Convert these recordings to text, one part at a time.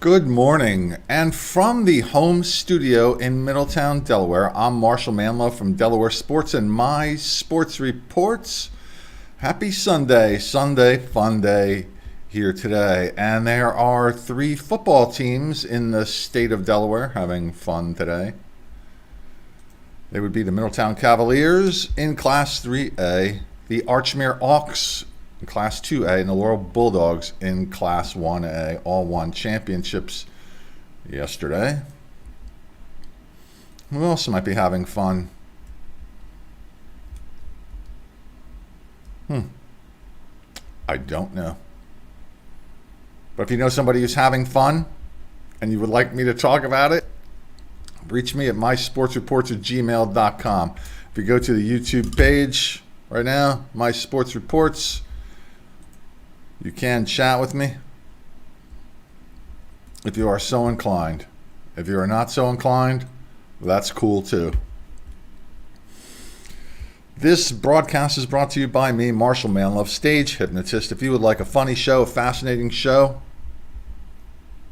Good morning, and from the home studio in Middletown, Delaware, I'm Marshal Manlove from Delaware Sports and My Sports Reports. Happy Sunday, Funday here today. And there are 3 football teams in the state of Delaware having fun today. They would be the Middletown Cavaliers in Class 3A, the Archmere Auks in Class 2A, and the Laurel Bulldogs in Class 1A. All won championships yesterday. Who else might be having fun? I don't know. But if you know somebody who's having fun and you would like me to talk about it, reach me at mysportsreports@gmail.com. If you go to the YouTube page right now, My Sports Reports, you can chat with me if you are so inclined. If you are not so inclined, that's cool too. This broadcast is brought to you by me, Marshal Manlove, stage hypnotist. If you would like a funny show, a fascinating show,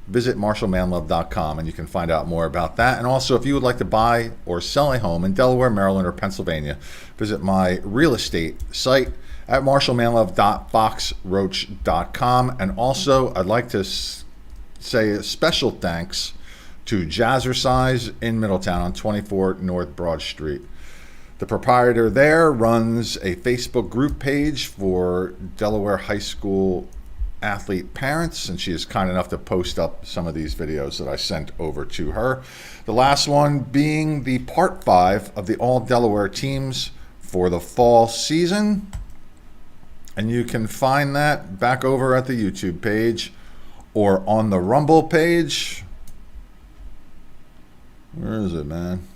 visit marshalmanlove.com and you can find out more about that. And also, if you would like to buy or sell a home in Delaware, Maryland, or Pennsylvania, visit my real estate site at marshalmanlove.foxroach.com. And also, I'd like to say a special thanks to Jazzercise in Middletown on 24 North Broad Street. The proprietor there runs a Facebook group page for Delaware high school athlete parents, and she is kind enough to post up some of these videos that I sent over to her. The last one being the part 5 of the all Delaware teams for the fall season. And you can find that back over at the YouTube page or on the Rumble page. Where is it, man?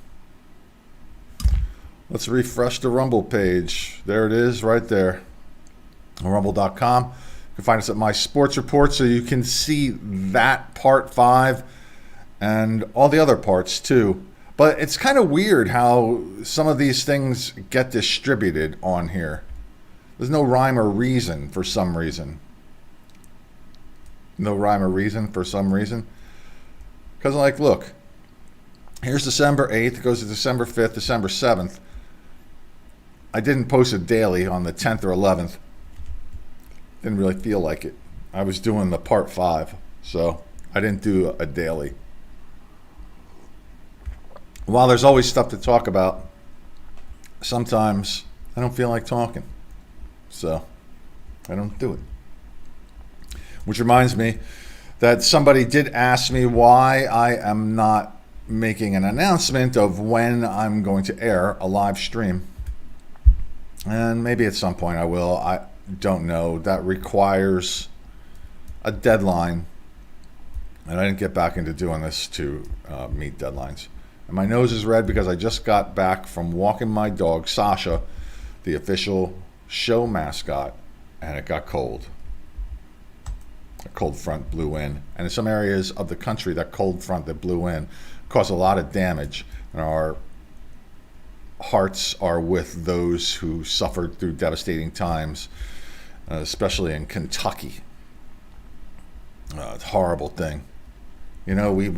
Let's refresh the Rumble page. There it is right there. Rumble.com. You can find us at My Sports Report so you can see that part 5 and all the other parts too. But it's kind of weird how some of these things get distributed on here. There's no rhyme or reason for some reason. No rhyme or reason for some reason. Because, like, look, here's December 8th. It goes to December 5th, December 7th. I didn't post a daily on the 10th or 11th. Didn't really feel like it. I was doing the part 5, so I didn't do a daily. While there's always stuff to talk about, sometimes I don't feel like talking. So I don't do it. Which reminds me that somebody did ask me why I am not making an announcement of when I'm going to air a live stream. And maybe at some point I will. I don't know. That requires a deadline. And I didn't get back into doing this to meet deadlines. And my nose is red because I just got back from walking my dog, Sasha, the official show mascot, and it got cold. A cold front blew in, and in some areas of the country, that cold front that blew in caused a lot of damage, and our hearts are with those who suffered through devastating times, especially in Kentucky. It's a horrible thing. You know, we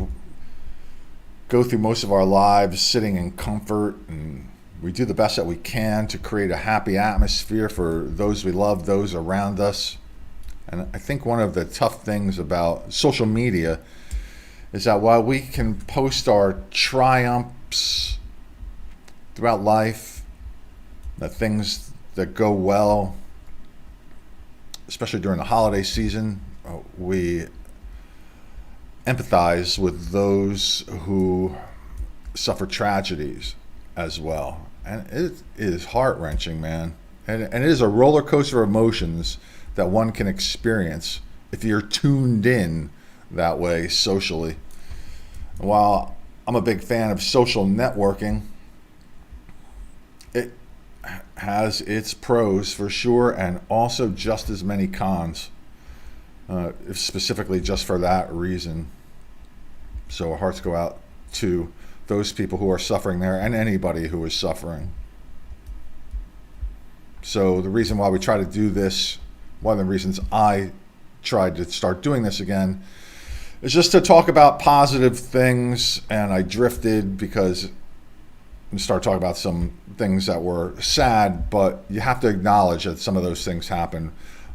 go through most of our lives sitting in comfort, and we do the best that we can to create a happy atmosphere for those we love, those around us. And I think one of the tough things about social media is that while we can post our triumphs throughout life, the things that go well, especially during the holiday season, we empathize with those who suffer tragedies as well. And it is heart-wrenching, man. And it is a roller coaster of emotions that one can experience if you're tuned in that way socially. While I'm a big fan of social networking, it has its pros for sure, and also just as many cons, specifically just for that reason. So our hearts go out to those people who are suffering there and anybody who is suffering. So the reason why we try to do this, one of the reasons I tried to start doing this again, is just to talk about positive things, and I drifted because I started talking about some things that were sad, but you have to acknowledge that some of those things happen.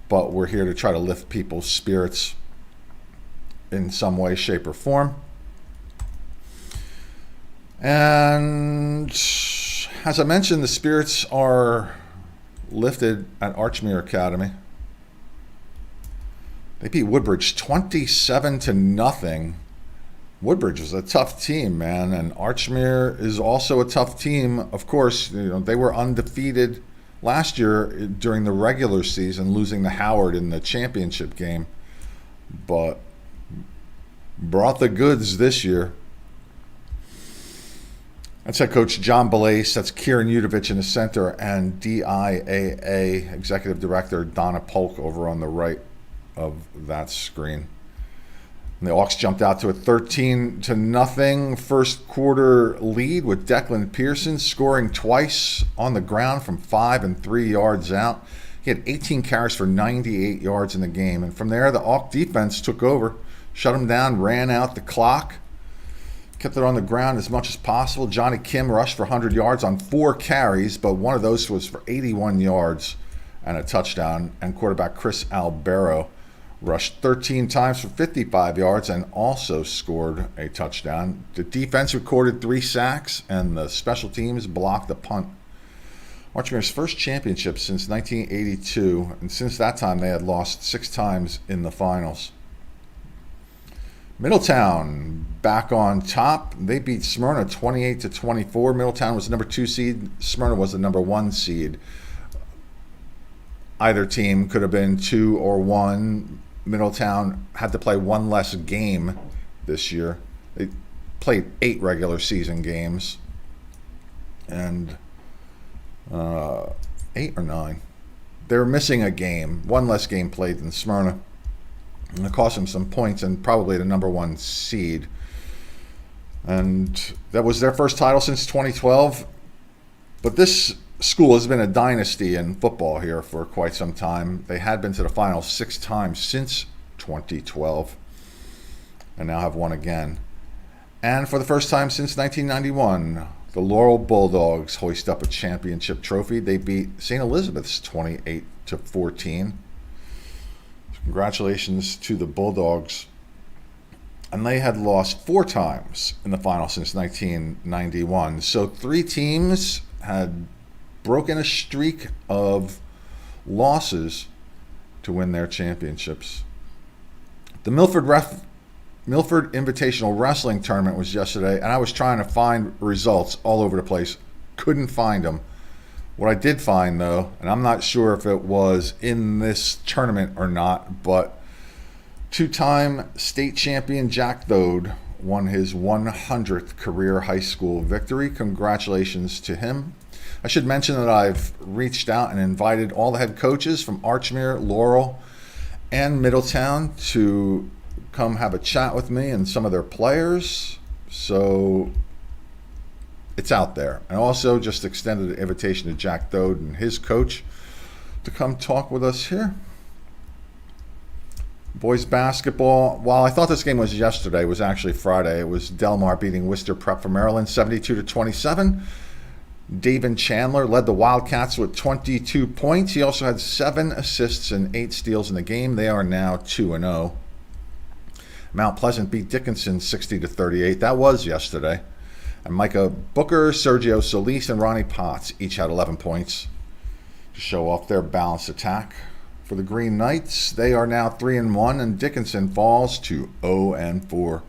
But we're here to try to lift people's spirits in some way, shape, or form. And as I mentioned, the spirits are lifted at Archmere Academy. They beat Woodbridge 27-0. Woodbridge was a tough team, man, and Archmere is also a tough team. Of course, they were undefeated last year during the regular season, losing to Howard in the championship game, but brought the goods this year. That's head coach John Belace. That's Kieran Udovich in the center, and DIAA Executive Director Donna Polk over on the right of that screen. And the Hawks jumped out to a 13-0 first quarter lead with Declan Pearson scoring twice on the ground from 5 and 3 yards out. He had 18 carries for 98 yards in the game. And from there, the Hawk defense took over, shut him down, ran out the clock, kept it on the ground as much as possible. Johnny Kim rushed for 100 yards on 4 carries, but one of those was for 81 yards and a touchdown. And quarterback Chris Albero rushed 13 times for 55 yards and also scored a touchdown. The defense recorded 3 sacks, and the special teams blocked a punt. Archmere's first championship since 1982, and since that time they had lost 6 times in the finals. Middletown back on top. They beat Smyrna 28-24. Middletown was the number 2 seed. Smyrna was the number 1 seed. Either team could have been 2 or 1. Middletown had to play 1 less game this year. They played 8 regular season games. And 8 or 9. They were missing a game. 1 less game played than Smyrna. And it cost them some points and probably the number 1 seed. And that was their first title since 2012. But this school has been a dynasty in football here for quite some time. They had been to the finals 6 times since 2012 and now have won again. And for the first time since 1991, the Laurel Bulldogs hoist up a championship trophy. They beat St. Elizabeth's 28-14. Congratulations to the Bulldogs. And they had lost 4 times in the final since 1991. So 3 teams had broken a streak of losses to win their championships. The Milford Invitational Wrestling Tournament was yesterday, and I was trying to find results all over the place. Couldn't find them. What I did find, though, and I'm not sure if it was in this tournament or not, but 2-time state champion Jack Thode won his 100th career high school victory. Congratulations to him. I should mention that I've reached out and invited all the head coaches from Archmere, Laurel, and Middletown to come have a chat with me and some of their players. So it's out there. And also just extended an invitation to Jack Thode and his coach to come talk with us here. Boys basketball, while I thought this game was yesterday, it was actually Friday. It was Delmar beating Worcester Prep for Maryland 72-27. David Chandler led the Wildcats with 22 points. He also had 7 assists and 8 steals in the game. They are now 2-0. Mount Pleasant beat Dickinson 60-38. That was yesterday. And Micah Booker, Sergio Solis, and Ronnie Potts each had 11 points to show off their balanced attack. For the Green Knights, they are now 3-1, and Dickinson falls to 0-4.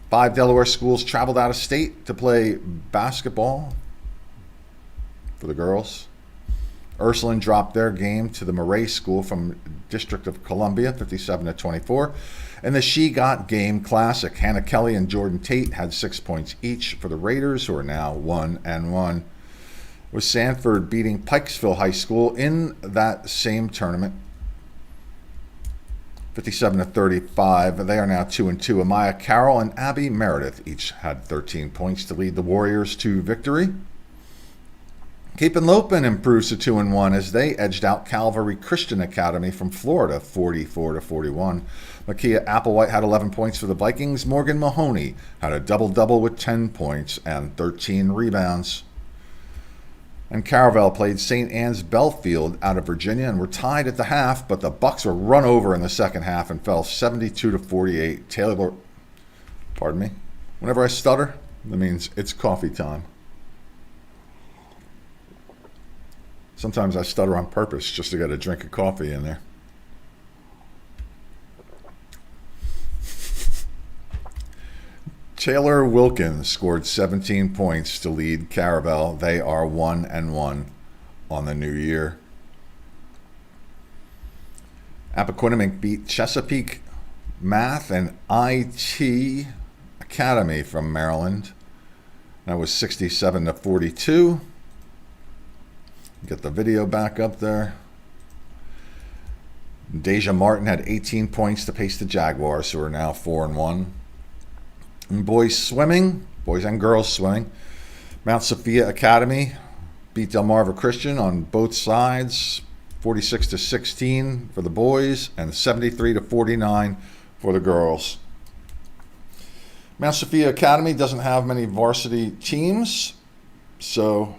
5 Delaware schools traveled out of state to play basketball for the girls. Ursuline dropped their game to the Murray School from District of Columbia, 57-24. And the She Got Game Classic, Hannah Kelly and Jordan Tate had 6 points each for the Raiders, who are now 1-1. With Sanford beating Pikesville High School in that same tournament, 57-35. They are now 2-2. Amaya Carroll and Abby Meredith each had 13 points to lead the Warriors to victory. Cape and Lopin improves to 2-1 as they edged out Calvary Christian Academy from Florida 44-41. Makia Applewhite had 11 points for the Vikings. Morgan Mahoney had a double-double with 10 points and 13 rebounds. And Caravel played St. Anne's Belfield out of Virginia and were tied at the half, but the Bucks were run over in the second half and fell 72-48. Taylor, pardon me, whenever I stutter, that means it's coffee time. Sometimes I stutter on purpose just to get a drink of coffee in there. Taylor Wilkins scored 17 points to lead Caravel. They are 1-1 on the new year. Appoquinimink beat Chesapeake Math and IT Academy from Maryland. That was 67-42. Get the video back up there. Deja Martin had 18 points to pace the Jaguars, who are now 4-1. And boys swimming, boys and girls swimming, Mount Sophia Academy beat Delmarva Christian on both sides, 46-16 for the boys and 73-49 for the girls. Mount Sophia Academy doesn't have many varsity teams, so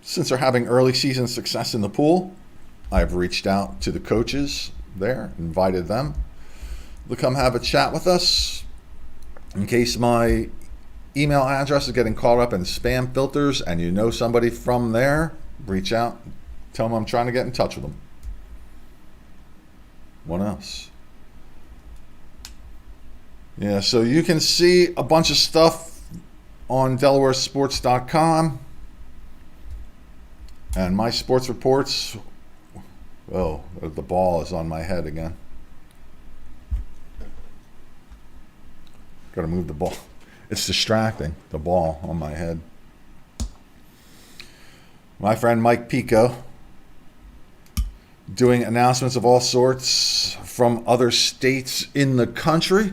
since they're having early season success in the pool, I've reached out to the coaches there, invited them to come have a chat with us. In case my email address is getting caught up in spam filters and you know somebody from there, reach out, tell them I'm trying to get in touch with them. What else? Yeah, so you can see a bunch of stuff on DelawareSports.com. And my sports reports, oh, the ball is on my head again. Got to move the ball. It's distracting, the ball on my head. My friend Mike Pico doing announcements of all sorts from other states in the country.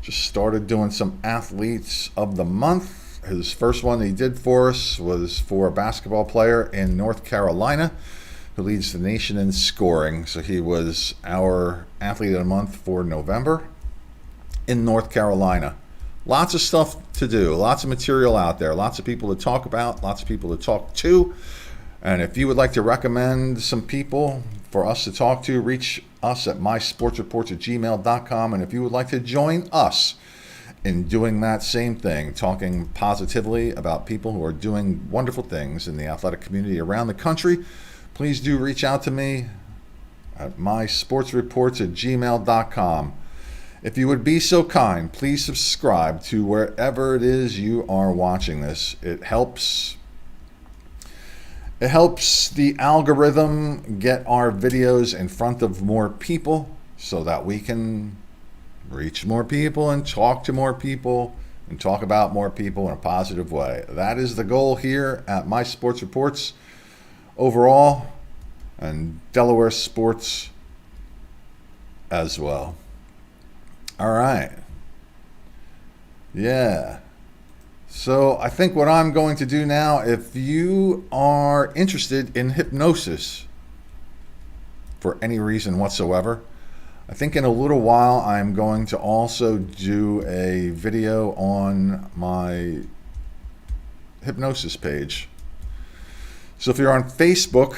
Just started doing some athletes of the month. His first one he did for us was for a basketball player in North Carolina who leads the nation in scoring. So he was our athlete of the month for November in North Carolina. Lots of stuff to do, lots of material out there, lots of people to talk about, lots of people to talk to. And if you would like to recommend some people for us to talk to, reach us at mysportsreports@gmail.com. And if you would like to join us in doing that same thing, talking positively about people who are doing wonderful things in the athletic community around the country, please do reach out to me at mysportsreports@gmail.com. If you would be so kind, please subscribe to wherever it is you are watching this. It helps the algorithm get our videos in front of more people so that we can reach more people and talk to more people and talk about more people in a positive way. That is the goal here at My Sports Reports overall, and Delaware Sports as well. All right. Yeah. So I think what I'm going to do now, if you are interested in hypnosis for any reason whatsoever, I think in a little while I'm going to also do a video on my hypnosis page. So if you're on Facebook,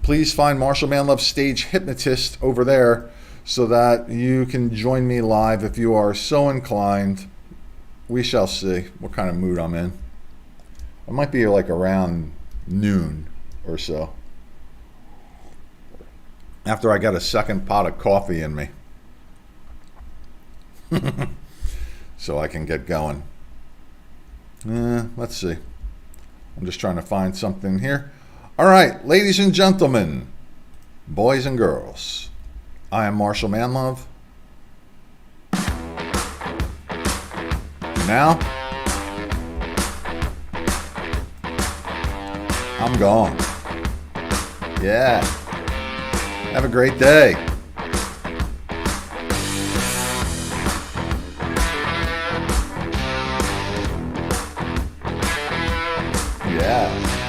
please find Marshal Manlove Stage Hypnotist over there so that you can join me live if you are so inclined. We shall see what kind of mood I'm in. I might be like around noon or so, after I got a second pot of coffee in me. So I can get going. Let's see. I'm just trying to find something here. All right, ladies and gentlemen, boys and girls, I am Marshal Manlove. Now, I'm gone. Yeah. Have a great day. Yeah.